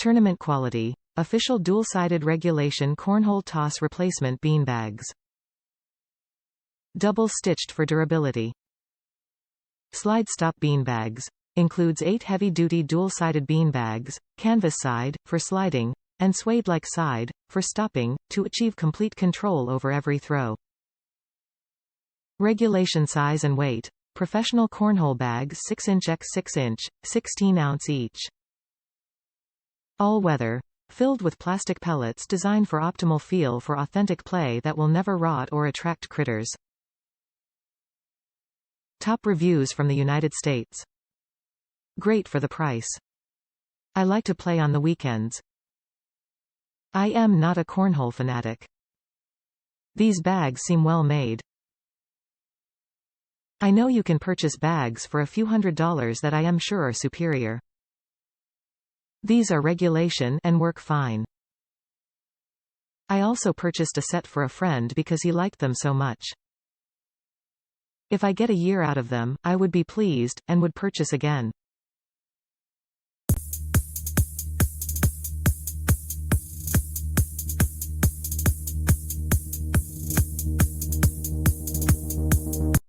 Tournament quality. Official dual-sided regulation cornhole toss replacement beanbags. Double-stitched for durability. Slide-stop beanbags. Includes 8 heavy-duty dual-sided beanbags, canvas side, for sliding, and suede-like side, for stopping, to achieve complete control over every throw. Regulation size and weight. Professional cornhole bags 6-inch x 6-inch, 16-ounce each. All-weather. Filled with plastic pellets designed for optimal feel for authentic play that will never rot or attract critters. Top reviews from the United States. Great for the price. I like to play on the weekends. I am not a cornhole fanatic. These bags seem well made. I know you can purchase bags for a few $100s that I am sure are superior. These are regulation and work fine. I also purchased a set for a friend because he liked them so much. If I get a year out of them, I would be pleased, and would purchase again.